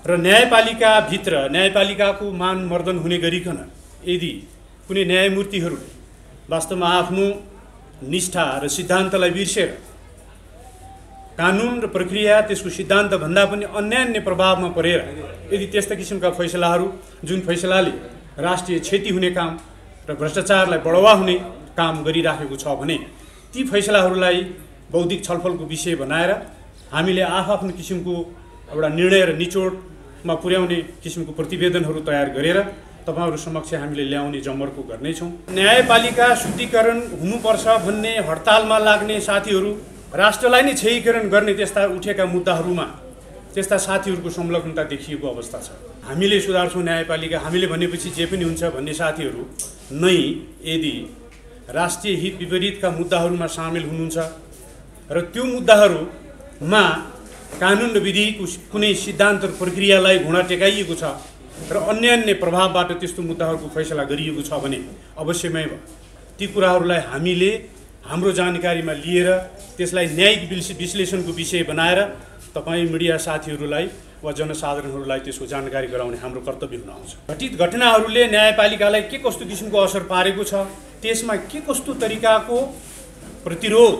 र न्यायपालिकाभित्र न्यायपालिकाको मान मर्दन हुने गरिकन यदि कुनै न्यायमूर्तिहरू वास्तवमा आफ्नो निष्ठा र सिद्धान्तलाई बिर्सेर कानुन र प्रक्रिया त्यसको सिद्धान्त भन्दा पनि अन्यान्य प्रभावमा परेर यदि त्यस्ता किसिमका फैसलाहरू जुन फैसलाले राष्ट्रिय क्षति हुने काम र भ्रष्टाचारलाई बढावा हुने काम गरिराखेको छ भने ती फैसलाहरूलाई बौद्धिक छलफलको विषय बनाएर हामीले आफ्नो किसिमको एउटा निर्णय र निचोडमा पुर्याउने किसिमको प्रतिवेदनहरू तयार गरेर तपाईहरु समक्ष हामीले ल्याउने जमर्को गर्नेछौँ। न्यायपालिका शुद्धिकरण हुनुपर्छ भन्ने हडतालमा लाग्ने साथीहरू राष्ट्रलाई नै क्षयीकरण गर्ने त्यस्ता उठेका मुद्दाहरूमा त्यस्ता साथीहरूको संलग्नता देखिएको अवस्था छ। हामीले सुधार्छौँ न्यायपालिका, हामीले भनेपछि जे पनि हुन्छ भन्ने साथीहरू नै यदि राष्ट्रिय हित विपरीतका मुद्दाहरूमा सामेल हुनुहुन्छ र त्यो मुद्दाहरूमा कानुन र विधिको कुनै सिद्धान्त र प्रक्रियालाई घुँडा टेकाइएको छ र अन्यान्य प्रभावबाट त्यस्तो मुद्दाहरूको फैसला गरिएको छ भने अवश्यमै ती कुराहरूलाई हामीले हाम्रो जानकारीमा लिएर त्यसलाई न्यायिक विश्लेषणको विषय बनाएर तपाईँ मिडिया साथीहरूलाई वा जनसाधारणहरूलाई त्यसको जानकारी गराउने हाम्रो कर्तव्य हुन आउँछ। घटित घटनाहरूले न्यायपालिकालाई के कस्तो किसिमको असर पारेको छ, त्यसमा के कस्तो तरिकाको प्रतिरोध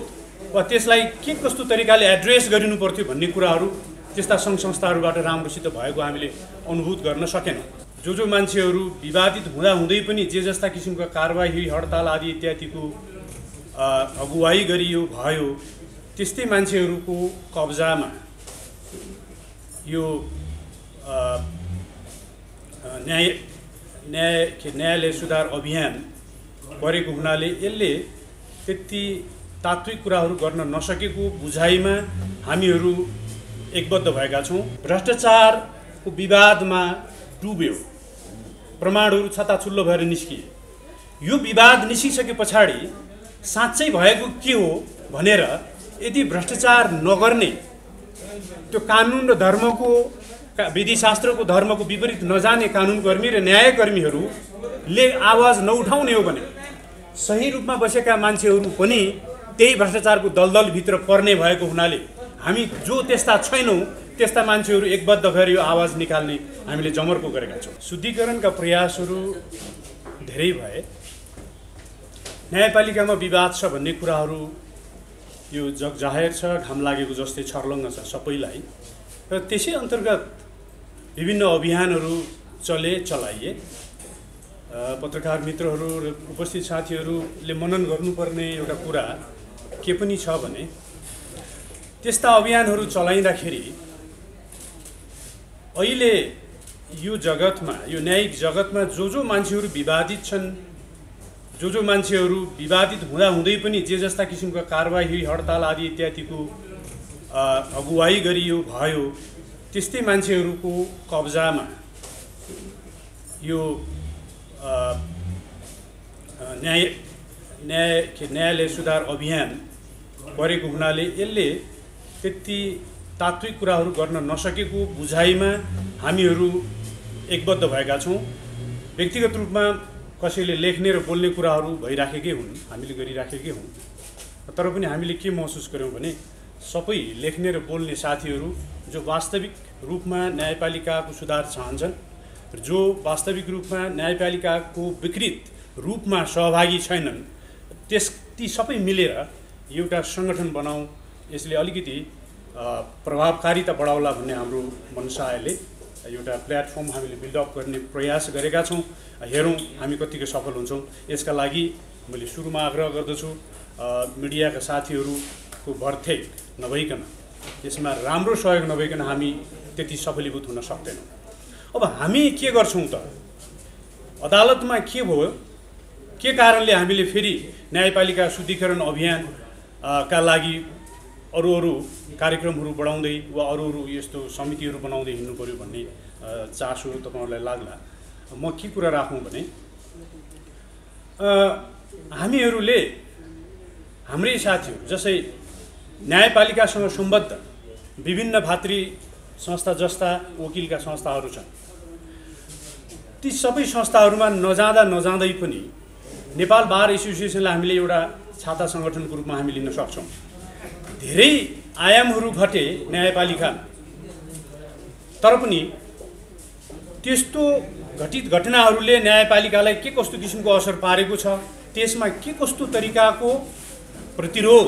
वा त्यसलाई के कस्तो तरिकाले एड्रेस गरिनु पर्थ्यो भन्ने कुराहरू त्यस्ता सङ्घ संस्थाहरूबाट राम्रोसित भएको हामीले अनुभूत गर्न सकेनौँ। जो मान्छेहरू विवादित हुँदै पनि जे जस्ता किसिमका कारबाही हडताल आदि इत्यादिको अगुवाई गरियो भयो त्यस्तै मान्छेहरूको कब्जामा यो न्यायालय सुधार अभियान गरेको हुनाले यसले त्यति तात्विक कुराहरू गर्न नसकेको बुझाइमा हामीहरू एकबद्ध भएका छौँ। भ्रष्टाचारको विवादमा डुब्यो, प्रमाणहरू छताछुल्लो भएर निस्किए। यो विवाद निस्किसके पछाडि साँच्चै भएको के हो भनेर यदि भ्रष्टाचार नगर्ने त्यो कानुन र धर्मको विधिशास्त्रको धर्मको विपरीत नजाने कानुनकर्मी र न्यायकर्मीहरूले आवाज नउठाउने हो भने सही रूपमा बसेका मान्छेहरू पनि त्यही भ्रष्टाचारको दलदलभित्र पर्ने भएको हुनाले हामी जो त्यस्ता छैनौँ त्यस्ता मान्छेहरू एकबद्ध भएर यो आवाज निकाल्ने हामीले जमर्को गरेका छौँ। शुद्धिकरणका प्रयासहरू धेरै भए, न्यायपालिकामा विवाद छ भन्ने कुराहरू यो जगजाहेर छ, घाम लागेको जस्तै छर्लङ्ग छ सबैलाई। र त्यसै अन्तर्गत विभिन्न अभियानहरू चलाइए। पत्रकार मित्रहरू र उपस्थित साथीहरूले मनन गर्नुपर्ने एउटा कुरा के पनि छ भने त्यस्ता अभियानहरू चलाइँदाखेरि अहिले यो जगतमा, यो न्यायिक जगतमा जो मान्छेहरू विवादित छन्, जो मान्छेहरू विवादित हुँदै पनि जे जस्ता किसिमका कारबाही हडताल आदि इत्यादिको अगुवाई गरियो भयो त्यस्तै मान्छेहरूको कब्जामा यो न्यायालय सुधार अभियान गरेको हुनाले यसले त्यति तात्विक कुराहरू गर्न नसकेको बुझाइमा हामीहरू एकबद्ध भएका छौँ। व्यक्तिगत रूपमा कसैले लेख्ने र बोल्ने कुराहरू भइराखेकै हुन्, हामीले गरिराखेकै हुन्। तर पनि हामीले के महसुस गर्यौँ भने सबै लेख्ने र बोल्ने साथीहरू जो वास्तविक रूपमा न्यायपालिकाको सुधार चाहन्छन्, जो वास्तविक रूपमा न्यायपालिकाको विकृत रूपमा सहभागी छैनन्, ती सबै मिलेर एउटा सङ्गठन बनाऊँ, यसले अलिकति प्रभावकारिता बढाउला भन्ने हाम्रो मनसायले एउटा प्लेटफर्म हामीले बिल्डअप गर्ने प्रयास गरेका छौँ। हेरौँ हामी कतिको सफल हुन्छौँ। यसका लागि मैले सुरुमा आग्रह गर्दछु मिडियाका साथीहरूको भर्थे नभइकन, यसमा राम्रो सहयोग नभइकन हामी त्यति सफलीभूत हुन सक्दैनौँ। अब हामी के गर्छौँ त? अदालतमा के भयो, के कारणले हामीले फेरि न्यायपालिका शुद्धिकरण अभियानका लागि अरू कार्यक्रमहरू बढाउँदै वा अरू यस्तो समितिहरू बनाउँदै हिँड्नु पर्यो भन्ने चासो तपाईँहरूलाई लाग्ला। म के कुरा राखौँ भने हामीहरूले हाम्रै साथीहरू जसै न्यायपालिकासँग सम्बद्ध विभिन्न भातृ संस्था जस्ता वकिलका संस्थाहरू छन्, ती सबै संस्थाहरूमा नजाँदै पनि नेपाल बार एसोसिएसनलाई हामीले एउटा छाता सङ्गठनको रूपमा हामी लिन सक्छौँ। धेरै आयामहरू घटे न्यायपालिका, तर पनि त्यस्तो घटित घटनाहरूले न्यायपालिकालाई के कस्तो किसिमको असर पारेको छ, त्यसमा के कस्तो तरिकाको प्रतिरोध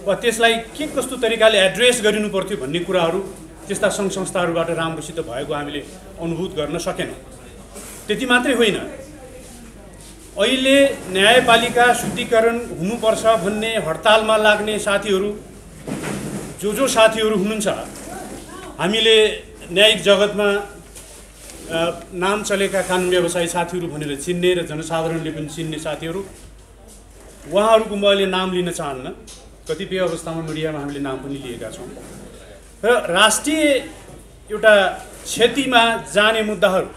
वा त्यसलाई के कस्तो तरिकाले एड्रेस गरिनु पर्थ्यो भन्ने कुराहरू त्यस्ता सङ्घ संस्थाहरूबाट राम्रोसित भएको हामीले अनुभूत गर्न सकेनौँ। त्यति मात्रै होइन, अहिले न्यायपालिका शुद्धिकरण हुनुपर्छ भन्ने हडतालमा लाग्ने साथीहरू जो साथीहरू हुनुहुन्छ, हामीले न्यायिक जगतमा नाम चलेका कानुन व्यवसायी साथीहरू भनेर चिन्ने र जनसाधारणले पनि चिन्ने साथीहरू, उहाँहरूको म अहिले नाम लिन चाहन्न, कतिपय अवस्थामा मिडियामा हामीले नाम पनि लिएका छौँ। र राष्ट्रिय एउटा क्षतिमा जाने मुद्दाहरू,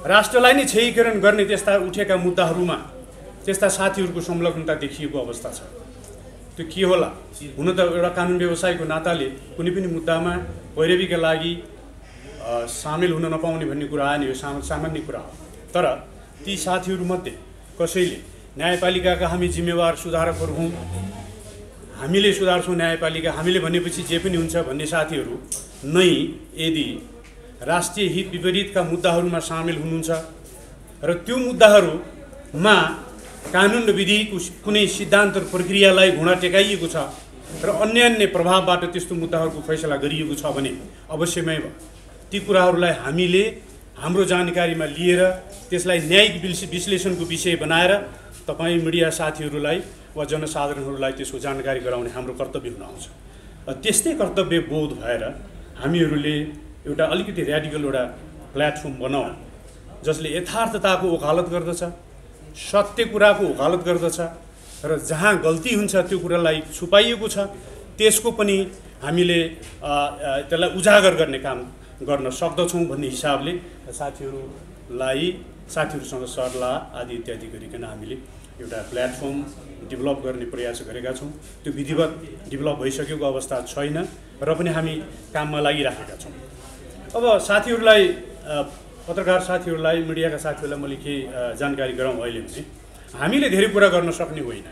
राष्ट्रलाई नै क्षयीकरण गर्ने त्यस्ता उठेका मुद्दाहरूमा त्यस्ता साथीहरूको संलग्नता देखिएको अवस्था छ। त्यो के होला? हुन त एउटा कानुन व्यवसायको नाताले कुनै पनि मुद्दामा पैरवीका लागि सामेल हुन नपाउने भन्ने कुरा आएन, यो सामान्य कुरा हो। तर ती साथीहरूमध्ये कसैले न्यायपालिकाका हामी जिम्मेवार सुधारकहरू हौँ, हामीले सुधार्छौँ न्यायपालिका, हामीले भनेपछि जे पनि हुन्छ भन्ने साथीहरू नै यदि राष्ट्रिय हित विपरीतका मुद्दाहरूमा सामेल हुनुहुन्छ र त्यो मुद्दाहरूमा कानुन र विधिको कुनै सिद्धान्त र प्रक्रियालाई घुँडा टेकाइएको छ र अन्य प्रभावबाट त्यस्तो मुद्दाहरूको फैसला गरिएको छ भने अवश्यमै ती कुराहरूलाई हामीले हाम्रो जानकारीमा लिएर त्यसलाई न्यायिक विश्लेषणको विषय बनाएर तपाईँ मिडिया साथीहरूलाई वा जनसाधारणहरूलाई त्यसको जानकारी गराउने हाम्रो कर्तव्य हुन आउँछ। त्यस्तै कर्तव्य बोध भएर हामीहरूले एउटा अलिकति र्याडिकल एउटा प्लेटफर्म बनाऊँ जसले यथार्थताको वकालत गर्दछ, सत्य कुराको वकालत गर्दछ र जहाँ गल्ती हुन्छ त्यो कुरालाई छुपाइएको छ त्यसको पनि हामीले त्यसलाई उजागर गर्ने काम गर्न सक्दछौँ भन्ने हिसाबले साथीहरूसँग सल्लाह आदि इत्यादि गरिकन हामीले एउटा प्लेटफर्म डेभलप गर्ने प्रयास गरेका छौँ। त्यो विधिवत डेभलप भइसकेको अवस्था छैन र पनि हामी काममा लागिराखेका छौँ। अब साथीहरूलाई, पत्रकार साथीहरूलाई, मिडियाका साथीहरूलाई मैले के जानकारी गराउँ अहिले भने हामीले धेरै कुरा गर्न सक्ने होइन।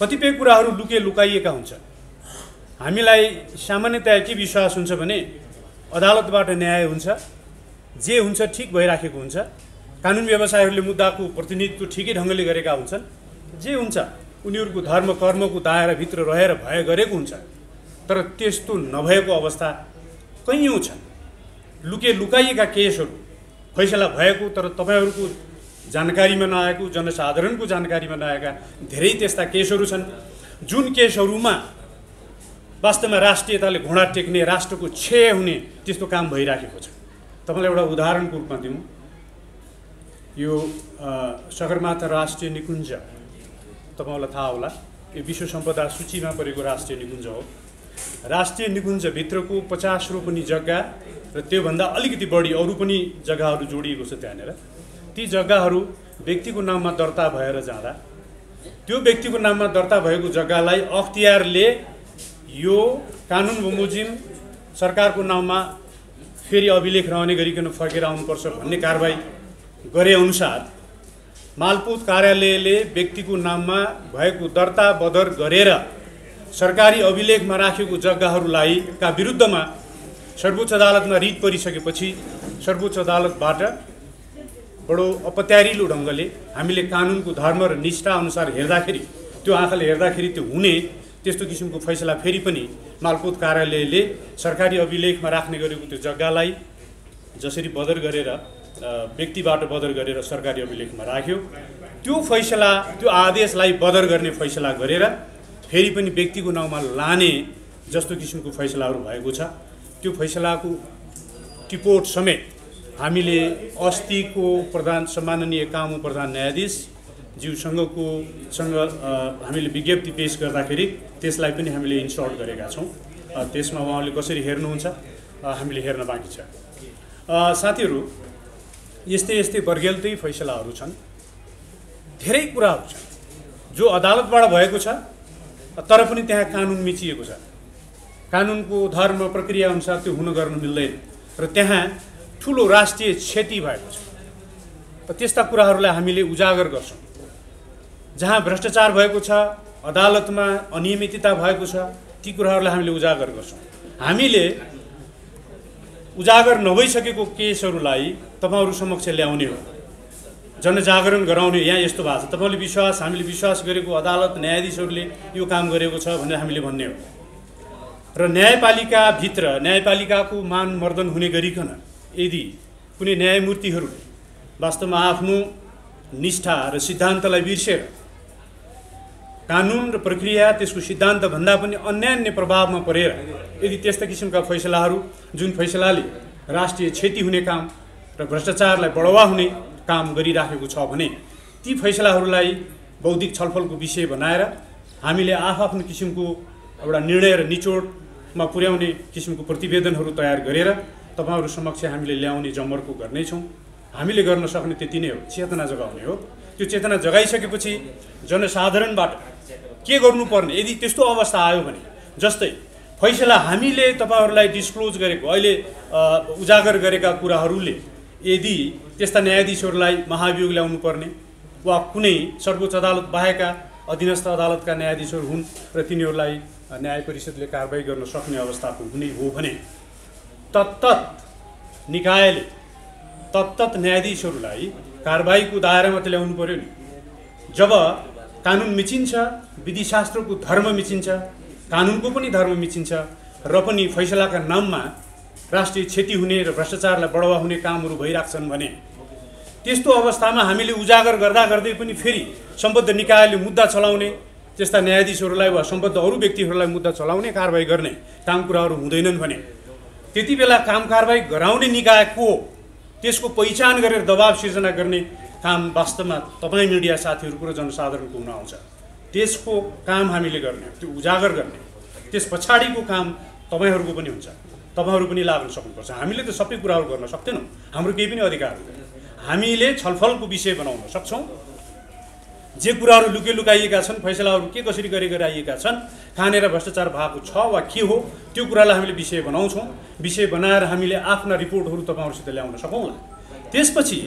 कतिपय कुराहरू लुकाइएका हुन्छ। हामीलाई सामान्यतया के विश्वास हुन्छ भने अदालतबाट न्याय हुन्छ, जे हुन्छ ठिक भइराखेको हुन्छ, कानुन व्यवसायीहरूले मुद्दाको प्रतिनिधित्व ठिकै ढङ्गले गरेका हुन्छन्, जे हुन्छ उनीहरूको धर्म कर्मको दायराभित्र रहेर भए गरेको हुन्छ। तर त्यस्तो नभएको अवस्था कैयौँ छन्। लुकाइएका केसहरू फैसला भएको तर तपाईँहरूको जानकारीमा नआएको, जनसाधारणको जानकारीमा नआएका धेरै त्यस्ता केसहरू छन् जुन केसहरूमा वास्तवमा राष्ट्रियताले घुँडा टेक्ने, राष्ट्रको क्षय हुने त्यस्तो काम भइराखेको छ। तपाईँलाई एउटा उदाहरणको रूपमा दिउँ, यो सगरमाथा राष्ट्रिय निकुञ्ज तपाईँलाई थाहा होला, यो विश्व सम्पदा सूचीमा परेको राष्ट्रिय निकुञ्ज हो। राष्ट्रिय निकुञ्जभित्रको 50 रोपनी जग्गा र त्योभन्दा अलिकति बढी अरू पनि जग्गाहरू जोडिएको छ त्यहाँनिर। ती जग्गाहरू व्यक्तिको नाममा दर्ता भएर जाँदा त्यो व्यक्तिको नाममा दर्ता भएको जग्गालाई अख्तियारले यो कानुन बमोजिम सरकारको नाममा फेरि अभिलेख रहने गरिकन फर्केर आउनुपर्छ भन्ने कारबाही गरे अनुसार मालपोत कार्यालयले व्यक्तिको नाममा भएको दर्ता बदर गरेर सरकारी अभिलेखमा राखेको जग्गाहरूलाई का विरुद्धमा सर्वोच्च अदालतमा रिट परिसकेपछि सर्वोच्च अदालतबाट बडो अपत्यारिलो ढङ्गले हामीले कानुनको धर्म र निष्ठा अनुसार हेर्दाखेरि, त्यो आँखाले हेर्दाखेरि त्यो हुने त्यस्तो किसिमको फैसला फेरि पनि मालपोत कार्यालयले सरकारी अभिलेखमा राख्ने गरेको त्यो जग्गालाई जसरी बदर गरेर व्यक्तिबाट बदर गरेर सरकारी अभिलेखमा राख्यो, त्यो फैसला, त्यो आदेशलाई बदर गर्ने फैसला गरेर फेरि पनि व्यक्तिको नाउँमा लाने जस्तो किसिमको फैसलाहरू भएको छ। त्यो फैसलाको टिपोट समेत हामीले अस्तिको सम्माननीय कामु प्रधान न्यायाधीश ज्यूसँग हामीले विज्ञप्ति पेश गर्दाखेरि त्यसलाई पनि हामीले इन्सर्ट गरेका छौँ। त्यसमा उहाँले कसरी हेर्नुहुन्छ हामीले हेर्न बाँकी छ। साथीहरू, यस्तै बर्गेल्दै फैसलाहरू छन्, धेरै कुराहरू छन् जो अदालतबाट भएको छ तर पनि त्यहाँ कानुन मिचिएको छ, कानुनको धर्म प्रक्रिया अनुसार त्यो हुन गर्न मिल्दैन र त्यहाँ ठुलो राष्ट्रिय क्षति भएको छ। त्यस्ता कुराहरूलाई हामीले उजागर गर्छौँ। जहाँ भ्रष्टाचार भएको छ, अदालतमा अनियमितता भएको छ, ती कुराहरूलाई हामीले उजागर गर्छौँ। हामीले उजागर नभइसकेको केसहरूलाई तपाईहरु समक्ष ल्याउने हो, जनजागरण गराउने। यहाँ यस्तो भएको छ, तपाईले हामीले विश्वास गरेको अदालत न्यायाधीशहरूले यो काम गरेको छ भनेर हामीले भन्ने हो र न्यायपालिकाभित्र न्यायपालिकाको मान मर्दन हुने गरिकन यदि कुनै न्यायमूर्तिहरू वास्तवमा आफ्नो निष्ठा र सिद्धान्तलाई बिर्सेर कानुन र प्रक्रिया त्यसको सिद्धान्त भन्दा पनि अन्यान्य प्रभावमा परेर यदि त्यस्ता किसिमका फैसलाहरू जुन फैसलाले राष्ट्रिय क्षति हुने काम र भ्रष्टाचारलाई बढावा हुने काम गरिराखेको छ भने ती फैसलाहरूलाई बौद्धिक छलफलको विषय बनाएर हामीले आफ्नो किसिमको एउटा निर्णय र निचोडमा पुर्याउने किसिमको प्रतिवेदनहरू तयार गरेर तपाईहरु समक्ष हामीले ल्याउने जमर्को गर्नेछौँ। हामीले गर्न सक्ने त्यति नै हो, चेतना जगाउने हो। त्यो चेतना जगाइसकेपछि जनसाधारणबाट के गर्नुपर्ने यदि त्यस्तो अवस्था आयो भने, जस्तै फैसला हामीले तपाईहरुलाई डिस्क्लोज गरेको अहिले उजागर गरेका कुराहरूले यदि त्यस्ता न्यायाधीशहरूलाई महाभियोग ल्याउनु पर्ने वा कुनै सर्वोच्च अदालत बाहेकका अधीनस्थ अदालतका न्यायाधीशहरू हुन् र तिनीहरूलाई न्याय परिषदले कारबाही गर्न सक्ने अवस्थाको हुने हो भने तत्तत निकायले तत्तत न्यायाधीशहरूलाई कारबाहीको दायरामा त ल्याउनु पर्यो नि। जब कानुन मिचिन्छ, विधिशास्त्रको धर्म मिचिन्छ, कानुनको पनि धर्म मिचिन्छ र पनि फैसलाका नाममा राष्ट्रिय क्षति हुने र भ्रष्टाचारलाई बढावा हुने कामहरू भइराख्छन् भने त्यस्तो अवस्थामा हामीले उजागर गर्दा गर्दै पनि फेरि सम्बद्ध निकायले मुद्दा चलाउने, त्यस्ता न्यायाधीशहरूलाई वा सम्बद्ध अरू व्यक्तिहरूलाई मुद्दा चलाउने, कारबाही गर्ने काम कुराहरू हुँदैनन् भने त्यति बेला काम कारबाही गराउने निकाय को त्यसको पहिचान गरेर दबाव सिर्जना गर्ने काम वास्तवमा तपाईँ मिडिया साथीहरूको र जनसाधारणको हुन आउँछ। त्यसको काम हामीले गर्ने, त्यो उजागर गर्ने, त्यस पछाडिको काम तपाईहरूको पनि हुन्छ, तपाईहरू पनि लाग्न सक्नुपर्छ। हामीले त सबै कुराहरू गर्न सक्दैनौँ, हाम्रो केही पनि अधिकार हुँदैन। हामीले छलफलको विषय बनाउन सक्छौँ। जे कुराहरू लुकाइएका छन्, फैसलाहरू के कसरी गरिरहेका छन्, कहाँनिर भ्रष्टाचार भएको छ वा के हो, त्यो कुरालाई हामीले विषय बनाउँछौँ। विषय बनाएर हामीले आफ्ना रिपोर्टहरू तपाईहरुसित ल्याउन सकौँला। त्यसपछि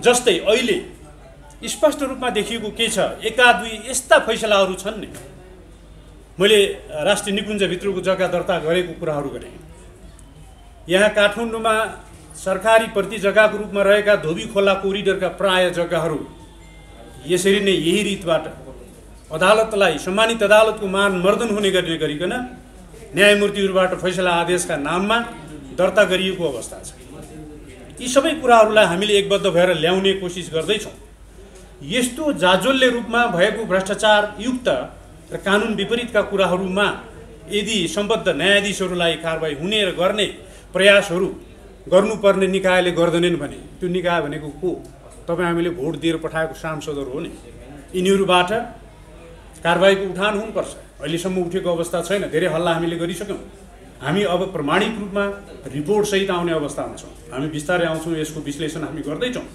जस्तै अहिले स्पष्ट रूपमा देखिएको के छ, एका दुई यस्ता फैसलाहरू छन् नि, मैले राष्ट्रिय निकुञ्जभित्रको जग्गा दर्ता गरेको कुराहरू गरेँ। यहाँ काठमाडौँमा सरकारी प्रति जग्गाको रूपमा रहेका धोबी खोला कोरिडोरका प्राय जग्गाहरू यसरी नै यही रीतबाट अदालतलाई, सम्मानित अदालतको मान मर्दन हुने गर्ने गरिकन न्यायमूर्तिहरूबाट फैसला आदेशका नाममा दर्ता गरिएको अवस्था छ। यी सबै कुराहरूलाई हामीले एकबद्ध भएर ल्याउने कोसिस गर्दैछौँ। यस्तो जाजोल्य रूपमा भएको भ्रष्टाचार युक्त र कानुन विपरीतका कुराहरूमा यदि सम्बद्ध न्यायाधीशहरूलाई कारबाही हुने र गर्ने प्रयासहरू गर्नुपर्ने निकायले गर्दैनन् भने त्यो निकाय भनेको को? तपाईँ हामीले भोट दिएर पठाएको सांसदहरू हो नि। यिनीहरूबाट कारबाहीको उठान हुनुपर्छ। अहिलेसम्म उठेको अवस्था छैन, धेरै हल्ला हामीले गरिसक्यौँ। हामी अब प्रमाणित रूपमा रिपोर्टसहित आउने अवस्थामा छौँ। हामी बिस्तारै आउँछौँ, यसको विश्लेषण हामी गर्दैछौँ।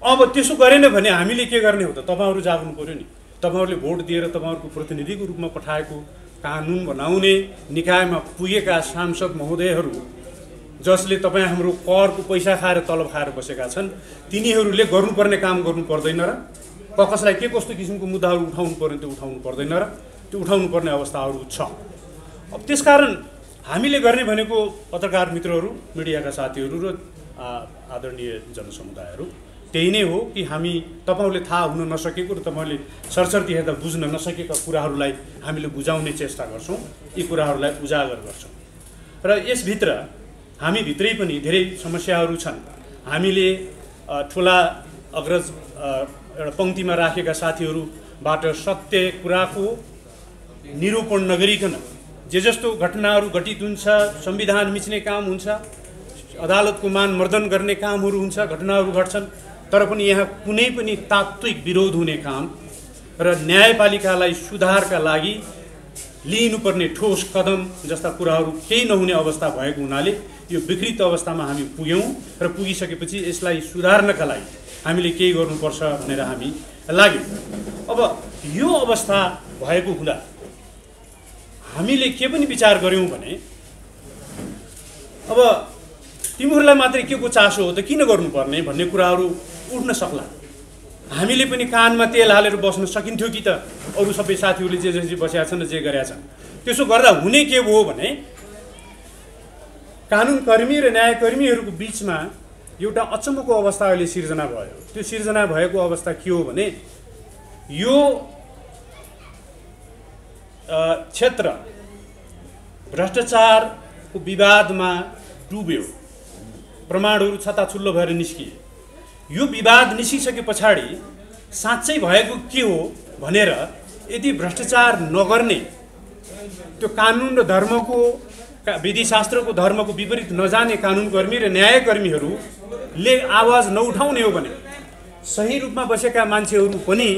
अब त्यसो गरेन भने हामीले के गर्ने हो त? तपाईहरू जाग्नु पर्यो नि। तपाईहरूले भोट दिएर तपाईहरूको प्रतिनिधिको रूपमा पठाएको कानुन बनाउने निकायमा पुगेका सांसद महोदयहरू जसले तपाईँ हाम्रो करको पैसा खाएर तलब खाएर बसेका छन्, तिनीहरूले गर्नुपर्ने काम गर्नु पर्दैन र? कसलाई के कस्तो किसिमको मुद्दाहरू उठाउनु पर्ने त्यो उठाउनु पर्दैन र? त्यो उठाउनु पर्ने अवस्थाहरू छ। अब त्यसकारण हामीले गर्ने भनेको पत्रकार मित्रहरू, मिडियाका साथीहरू र आदरणीय जनसमुदायहरू त्यही नै हो कि हामी तपाईहरूले थाहा हुन नसकेको र तपाईँले सरसर्ती हेर्दा बुझ्न नसकेका कुराहरूलाई हामीले बुझाउने चेष्टा गर्छौँ, यी कुराहरूलाई उजागर गर्छौँ। र यसभित्र हामी भित्रै पनि धेरै समस्याहरू छन्। हामीले ठुला अग्रज एउटा पङ्क्तिमा राखेका साथीहरूबाट सत्य कुराको निरूपण नगरिकन जे जस्तो घटनाहरू घटित हुन्छ, संविधान मिच्ने काम हुन्छ, अदालतको मान मर्दन गर्ने कामहरू हुन्छ, घटनाहरू घट्छन्, तर पनि यहाँ कुनै पनि तात्विक विरोध हुने काम र न्यायपालिकालाई सुधारका लागि लिनुपर्ने ठोस कदम जस्ता कुराहरू केही नहुने अवस्था भएको हुनाले यो विकृत अवस्थामा हामी पुग्यौँ र पुगिसकेपछि यसलाई सुधार्नका लागि हामीले केही गर्नुपर्छ भनेर हामी लाग्यौँ। अब यो अवस्था भएको हुँदा हामीले के पनि विचार गर्यौँ भने अब तिमीहरूलाई मात्रै के को चासो हो त, किन गर्नुपर्ने भन्ने कुराहरू उठ्न सक्ला। हामीले पनि कानमा तेल हालेर बस्न सकिन्थ्यो कि त? अरू सबै साथीहरूले जे जसरी बसेका छन् र जे गरेका छन् त्यसो गर्दा हुने के भयो भने कानुनकर्मी र न्यायकर्मीहरूको बिचमा एउटा अचम्मको अवस्था अहिले सिर्जना भयो। त्यो सिर्जना भएको अवस्था के हो भने यो क्षेत्र भ्रष्टाचारको विवादमा डुब्यो, प्रमाणहरू छताछुल्लो भएर निस्किए। यो विवाद निस्किसके पछाडि साँच्चै भएको के हो भनेर यदि भ्रष्टाचार नगर्ने, त्यो कानुन र धर्मको विधिशास्त्रको धर्मको विपरीत नजाने कानुनकर्मी र न्यायकर्मीहरूले आवाज नउठाउने हो भने सही रूपमा बसेका मान्छेहरू पनि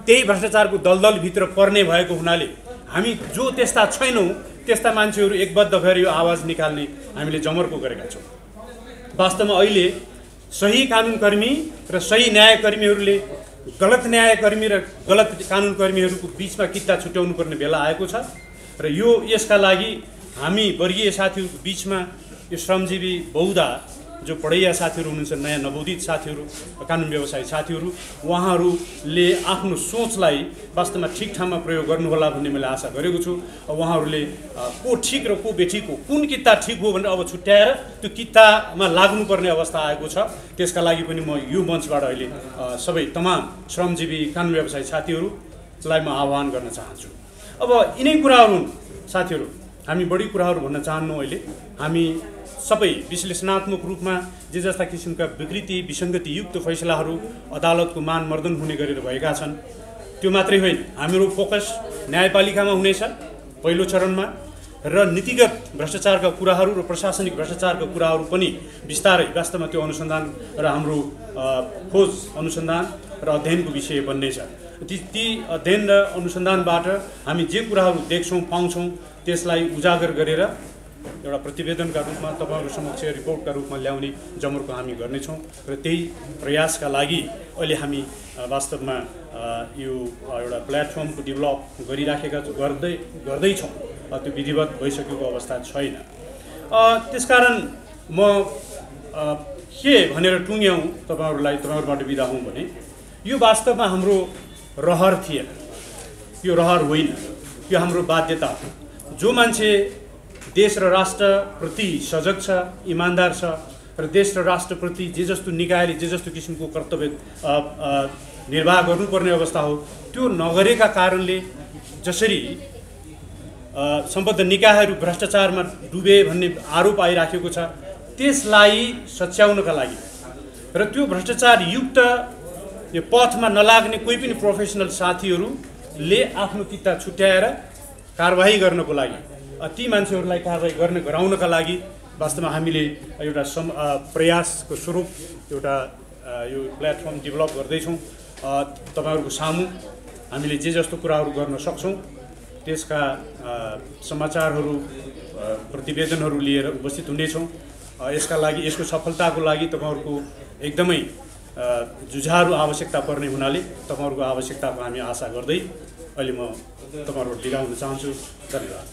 त्यही भ्रष्टाचारको दलदलभित्र पर्ने भएको हुनाले हामी जो त्यस्ता छैनौँ त्यस्ता मान्छेहरू एकबद्ध भएर यो आवाज निकाल्ने हामीले जमर्को गरेका छौँ। वास्तवमा अहिले सही कानुनकर्मी र सही न्यायकर्मीहरूले गलत न्यायकर्मी र गलत कानुनकर्मीहरूको बिचमा कित्ता छुट्याउनु पर्ने बेला आएको छ र यसका लागि हामी वर्गीय साथीहरूको बिचमा यो श्रमजीवी बहुधा जो पढैया साथीहरू हुनुहुन्छ, नयाँ नवोदित साथीहरू, कानुन व्यवसायी साथीहरू, उहाँहरूले आफ्नो सोचलाई वास्तवमा ठिक ठाउँमा प्रयोग गर्नुहोला भन्ने मैले आशा गरेको छु। उहाँहरूले को ठिक र को बेठिक हो, कुन कित्ता ठिक हो भनेर अब छुट्याएर त्यो कित्तामा लाग्नुपर्ने अवस्था आएको छ। त्यसका लागि पनि म यो मञ्चबाट अहिले सबै तमाम श्रमजीवी कानुन व्यवसायी साथीहरूलाई म आह्वान गर्न चाहन्छु। अब यिनै कुराहरू साथीहरू, हामी बढी कुराहरू भन्न चाहन्नौँ। अहिले हामी सबै विश्लेषणात्मक रूपमा जे जस्ता किसिमका विकृति विसङ्गतियुक्त फैसलाहरू अदालतको मानमर्दन हुने गरेर भएका छन्, त्यो मात्रै होइन, हाम्रो फोकस न्यायपालिकामा हुनेछ पहिलो चरणमा, र नीतिगत भ्रष्टाचारका कुराहरू र प्रशासनिक भ्रष्टाचारका कुराहरू पनि बिस्तारै वास्तवमा त्यो अनुसन्धान र हाम्रो खोज अनुसन्धान र अध्ययनको विषय बन्नेछ। ती अध्ययन र अनुसन्धानबाट हामी जे कुराहरू देख्छौँ पाउँछौँ त्यसलाई उजागर गरेर एउटा प्रतिवेदनका रूपमा तपाईँहरूको समक्ष रिपोर्टका रूपमा ल्याउने जमर्को हामी गर्नेछौँ र त्यही प्रयासका लागि अहिले हामी वास्तवमा यो एउटा प्लेटफर्मको डेभलप गर्दैछौँ। त्यो विधिवत भइसकेको अवस्था छैन। त्यसकारण म के भनेर टुङ्ग्याउँ तपाईँहरूबाट बिदा हुँ भने यो वास्तवमा हाम्रो रहर थिएन, यो रहर होइन, यो हाम्रो बाध्यता हो। जो मान्छे देश र राष्ट्रप्रति सजग छ, इमान्दार छ र देश र राष्ट्रप्रति जे जस्तो निकायले जे जस्तो किसिमको कर्तव्य निर्वाह गर्नुपर्ने अवस्था हो, त्यो नगरेका कारणले जसरी सम्बद्ध निकायहरू भ्रष्टाचारमा डुबे भन्ने आरोप आइराखेको छ, त्यसलाई सच्याउनका लागि र त्यो भ्रष्टाचारयुक्त यो पथमा नलाग्ने कोही पनि प्रोफेसनल साथीहरूले आफ्नो कित्ता छुट्याएर कारबाही गर्नको लागि, ती मान्छेहरूलाई कारबाही गराउनका लागि वास्तवमा हामीले एउटा प्रयासको स्वरूप एउटा यो प्लेटफर्म डेभलप गर्दैछौँ। तपाईँहरूको सामु हामीले जे जस्तो कुराहरू गर्न सक्छौँ त्यसका समाचारहरू प्रतिवेदनहरू लिएर उपस्थित हुनेछौँ। यसका लागि, यसको सफलताको लागि तपाईँहरूको एकदमै जुझारू आवश्यकता पर्ने हुनाले तपाईँहरूको आवश्यकताको हामी आशा गर्दै अहिले म तपाईँहरूबाट बिदा हुन चाहन्छु। धन्यवाद।